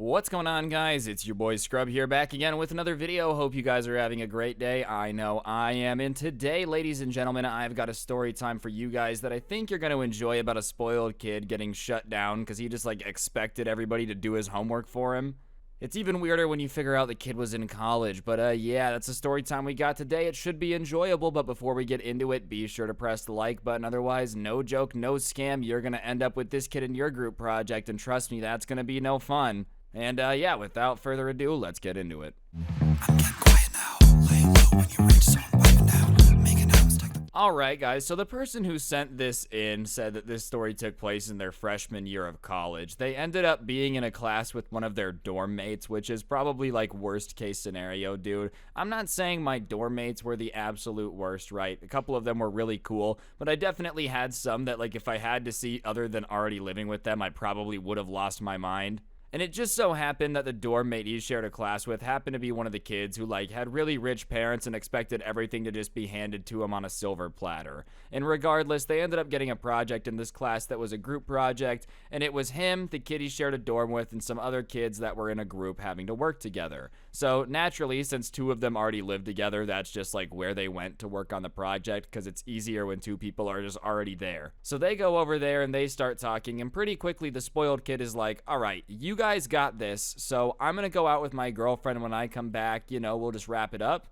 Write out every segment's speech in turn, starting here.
What's going on, guys? It's your boy Scrub here, back again with another video. Hope you guys are having a great day. I know I am. And today, ladies and gentlemen, I've got a story time for you guys that I think you're going to enjoy about a spoiled kid getting shut down because he just expected everybody to do his homework for him. It's even weirder when you figure out the kid was in college, but yeah, that's the story time we got today. It should be enjoyable, but before we get into it, be sure to press the like button. Otherwise, no joke, no scam, you're gonna end up with this kid in your group project, and trust me, that's gonna be no fun. And yeah, without further ado, let's get into it. I'm getting quiet now. Lay low when you reach zone, piping down, making out, stack the. Alright guys, so the person who sent this in said that this story took place in their freshman year of college. They ended up being in a class with one of their dorm mates, which is probably worst case scenario, dude. I'm not saying my dorm mates were the absolute worst, right? A couple of them were really cool, but I definitely had some that if I had to see other than already living with them, I probably would have lost my mind. And it just so happened that the dorm mate he shared a class with happened to be one of the kids who had really rich parents and expected everything to just be handed to him on a silver platter. And regardless, they ended up getting a project in this class that was a group project, and it was him, the kid he shared a dorm with, and some other kids that were in a group having to work together. So naturally, since two of them already lived together, that's just where they went to work on the project, because it's easier when two people are just already there. So they go over there and they start talking, and pretty quickly the spoiled kid is like, alright, you guys got this, so I'm gonna go out with my girlfriend. When I come back, we'll just wrap it up.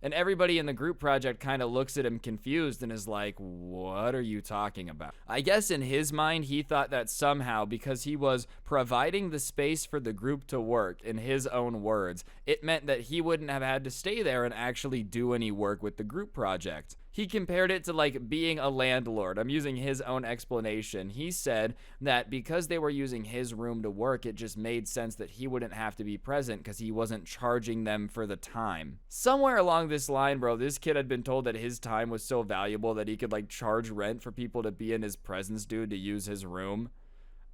And everybody in the group project kind of looks at him confused and is like, what are you talking about? I guess in his mind, he thought that somehow, because he was providing the space for the group to work, in his own words, it meant that he wouldn't have had to stay there and actually do any work with the group project. He compared it to being a landlord. I'm using his own explanation. He said that because they were using his room to work, it just made sense that he wouldn't have to be present because he wasn't charging them for the time. Somewhere along this line, bro, this kid had been told that his time was so valuable that he could charge rent for people to be in his presence, dude, to use his room.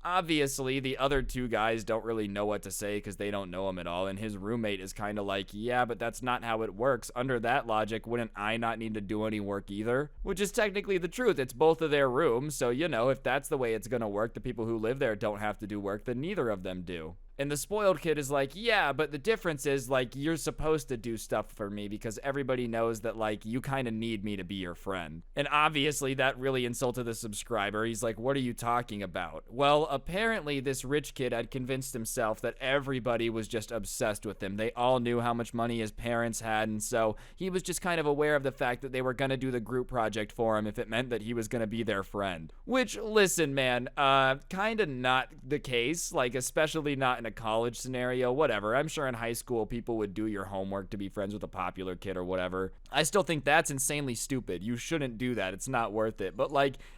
Obviously, the other two guys don't really know what to say because they don't know him at all, and his roommate is kind of like, yeah, but that's not how it works. Under that logic, wouldn't I not need to do any work either? Which is technically the truth. It's both of their rooms, so if that's the way it's gonna work, the people who live there don't have to do work, then neither of them do. And the spoiled kid is like, yeah, but the difference is, you're supposed to do stuff for me because everybody knows that, you kind of need me to be your friend. And obviously, that really insulted the subscriber. He's like, what are you talking about? Well, apparently, this rich kid had convinced himself that everybody was just obsessed with him. They all knew how much money his parents had, and so he was just kind of aware of the fact that they were going to do the group project for him if it meant that he was going to be their friend. Which, listen, man, kind of not the case, especially not in a college scenario, whatever. I'm sure in high school people would do your homework to be friends with a popular kid or whatever. I still think that's insanely stupid. You shouldn't do that. It's not worth it. But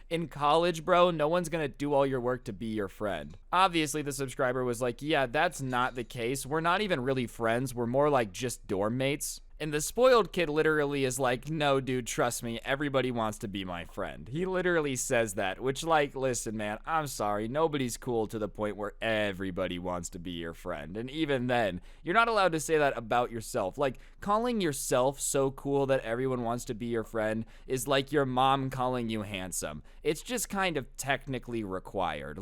in college, bro, no one's gonna do all your work to be your friend. Obviously, the subscriber was like, yeah, that's not the case. We're not even really friends. We're more just dorm mates. And the spoiled kid literally is like, no, dude, trust me, everybody wants to be my friend. He literally says that, which listen, man, I'm sorry, nobody's cool to the point where everybody wants to be your friend. And even then, you're not allowed to say that about yourself. Calling yourself so cool that everyone wants to be your friend is like your mom calling you handsome. It's just kind of technically required.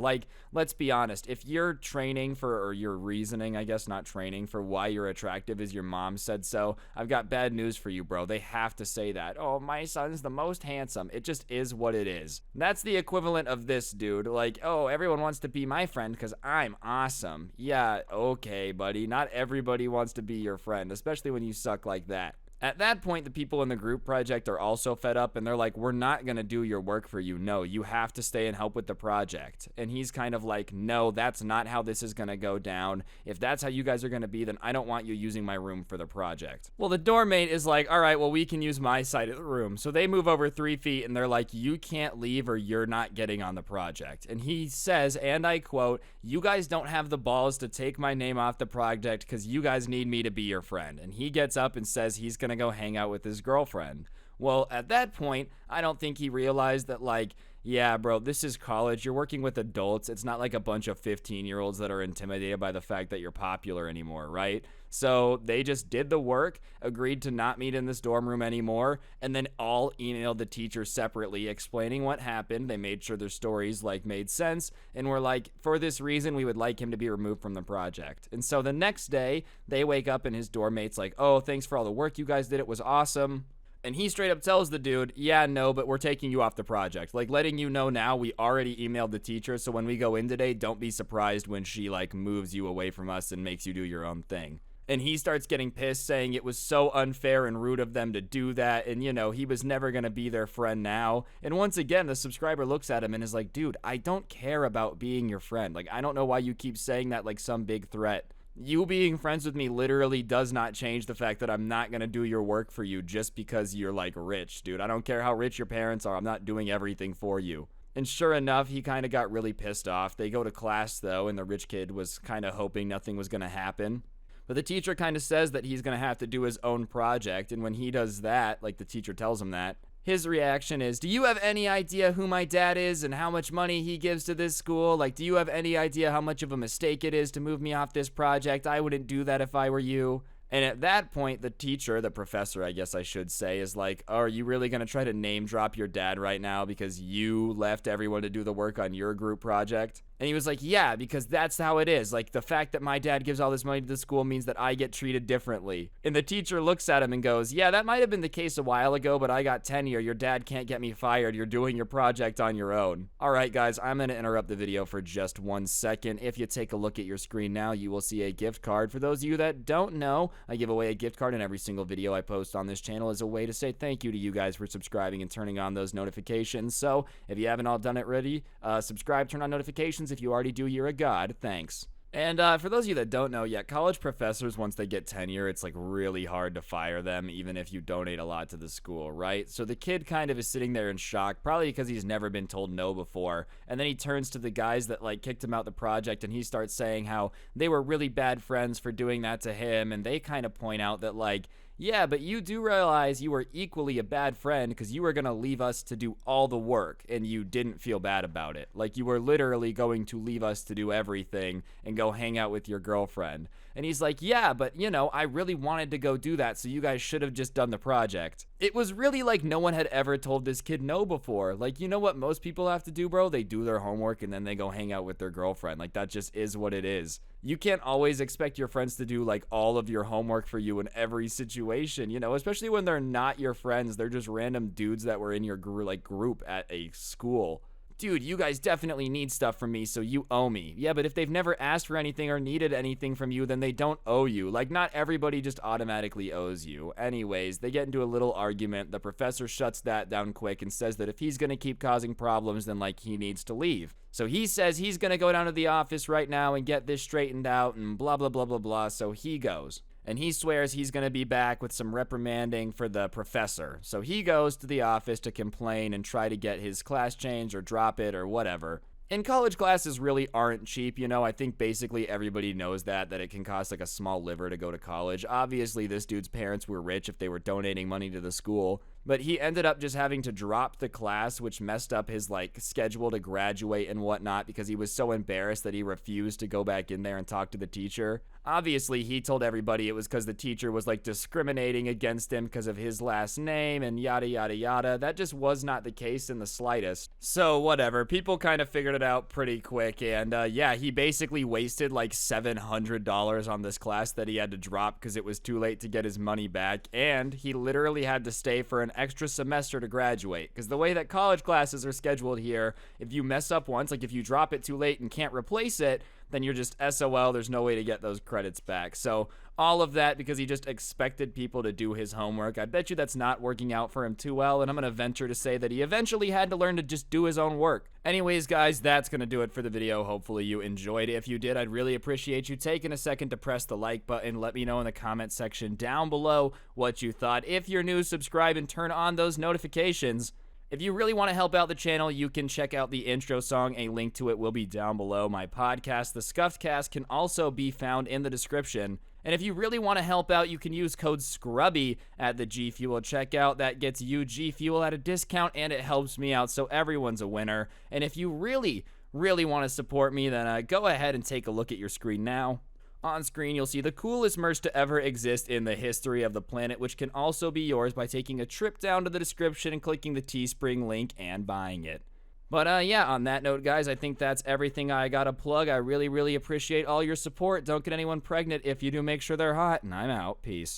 Let's be honest, if you're training for, or you're reasoning, I guess not training, for why you're attractive is your mom said so, I've got bad news for you, bro. They have to say that. Oh, my son's the most handsome. It just is what it is. That's the equivalent of this dude. Oh, everyone wants to be my friend because I'm awesome. Yeah, okay, buddy. Not everybody wants to be your friend, especially when you suck like that. At that point, the people in the group project are also fed up, and they're like, we're not going to do your work for you. No, you have to stay and help with the project. And he's kind of like, no, that's not how this is going to go down. If that's how you guys are going to be, then I don't want you using my room for the project. Well, the dorm mate is like, all right, well, we can use my side of the room. So they move over 3 feet, and they're like, you can't leave or you're not getting on the project. And he says, and I quote, you guys don't have the balls to take my name off the project because you guys need me to be your friend. And he gets up and says he's going to go hang out with his girlfriend. Well, at that point, I don't think he realized that Yeah, bro, this is college. You're working with adults. It's not like a bunch of 15-year-olds that are intimidated by the fact that you're popular anymore, right? So they just did the work, agreed to not meet in this dorm room anymore, and then all emailed the teacher separately explaining what happened. They made sure their stories made sense and were like, for this reason, we would like him to be removed from the project. And so the next day, they wake up and his dorm mate's like, oh, thanks for all the work you guys did. It was awesome. And he straight up tells the dude, yeah, no, but we're taking you off the project. Letting you know now, we already emailed the teacher, so when we go in today, don't be surprised when she, moves you away from us and makes you do your own thing. And he starts getting pissed, saying it was so unfair and rude of them to do that, and, he was never going to be their friend now. And once again, the subscriber looks at him and is like, dude, I don't care about being your friend. I don't know why you keep saying that like some big threat. You being friends with me literally does not change the fact that I'm not going to do your work for you just because you're rich, dude. I don't care how rich your parents are. I'm not doing everything for you. And sure enough, he kind of got really pissed off. They go to class though, and the rich kid was kind of hoping nothing was going to happen. But the teacher kind of says that he's going to have to do his own project. And when he does that, the teacher tells him that, his reaction is, do you have any idea who my dad is and how much money he gives to this school? Do you have any idea how much of a mistake it is to move me off this project? I wouldn't do that if I were you. And at that point, the teacher, the professor, I guess I should say, is like, oh, are you really going to try to name drop your dad right now because you left everyone to do the work on your group project? And he was like, yeah, because that's how it is. The fact that my dad gives all this money to the school means that I get treated differently. And the teacher looks at him and goes, yeah, that might have been the case a while ago, but I got tenure. Your dad can't get me fired. You're doing your project on your own. All right, guys, I'm going to interrupt the video for just 1 second. If you take a look at your screen now, you will see a gift card. For those of you that don't know, I give away a gift card in every single video I post on this channel as a way to say thank you to you guys for subscribing and turning on those notifications. So if you haven't all done it already, subscribe, turn on notifications. If you already do, you're a god. Thanks. And for those of you that don't know yet, college professors, once they get tenure, it's really hard to fire them, even if you donate a lot to the school, right? So the kid kind of is sitting there in shock, probably because he's never been told no before. And then he turns to the guys that kicked him out the project, and he starts saying how they were really bad friends for doing that to him. And they kind of point out that yeah, but you do realize you were equally a bad friend because you were going to leave us to do all the work and you didn't feel bad about it. You were literally going to leave us to do everything and go hang out with your girlfriend. And he's like, yeah, but I really wanted to go do that, so you guys should have just done the project. It was really no one had ever told this kid no before. You know what most people have to do, bro? They do their homework and then they go hang out with their girlfriend. That just is what it is. You can't always expect your friends to do all of your homework for you in every situation, especially when they're not your friends. They're just random dudes that were in your group at a school. Dude, you guys definitely need stuff from me, so you owe me. Yeah, but if they've never asked for anything or needed anything from you, then they don't owe you. Not everybody just automatically owes you. Anyways, they get into a little argument. The professor shuts that down quick and says that if he's going to keep causing problems, then he needs to leave. So he says he's going to go down to the office right now and get this straightened out and blah, blah, blah, blah, blah. So he goes. And he swears he's going to be back with some reprimanding for the professor. So he goes to the office to complain and try to get his class changed or drop it or whatever. And college classes really aren't cheap, I think basically everybody knows that it can cost a small liver to go to college. Obviously, this dude's parents were rich if they were donating money to the school. But he ended up just having to drop the class, which messed up his schedule to graduate and whatnot because he was so embarrassed that he refused to go back in there and talk to the teacher. Obviously, he told everybody it was because the teacher was discriminating against him because of his last name and yada yada yada. That just was not the case in the slightest. So whatever, people kind of figured it out pretty quick, and yeah, he basically wasted $700 on this class that he had to drop because it was too late to get his money back, and he literally had to stay for an extra semester to graduate because the way that college classes are scheduled here, if you mess up once, if you drop it too late and can't replace it, then you're just SOL. There's no way to get those credits back. So all of that because he just expected people to do his homework. I bet you that's not working out for him too well, and I'm going to venture to say that he eventually had to learn to just do his own work. Anyways, guys, that's going to do it for the video. Hopefully you enjoyed it. If you did, I'd really appreciate you taking a second to press the like button. Let me know in the comment section down below what you thought. If you're new, subscribe and turn on those notifications. If you really want to help out the channel, you can check out the intro song. A link to it will be down below. My podcast, The Scuffed Cast, can also be found in the description. And if you really want to help out, you can use code SCRUBBY at the G Fuel checkout. That gets you G Fuel at a discount, and it helps me out, so everyone's a winner. And if you really want to support me, then go ahead and take a look at your screen now. On screen, you'll see the coolest merch to ever exist in the history of the planet, which can also be yours by taking a trip down to the description and clicking the Teespring link and buying it. But yeah, on that note, guys, I think that's everything I gotta plug. I really appreciate all your support. Don't get anyone pregnant. If you do, make sure they're hot, and I'm out. Peace.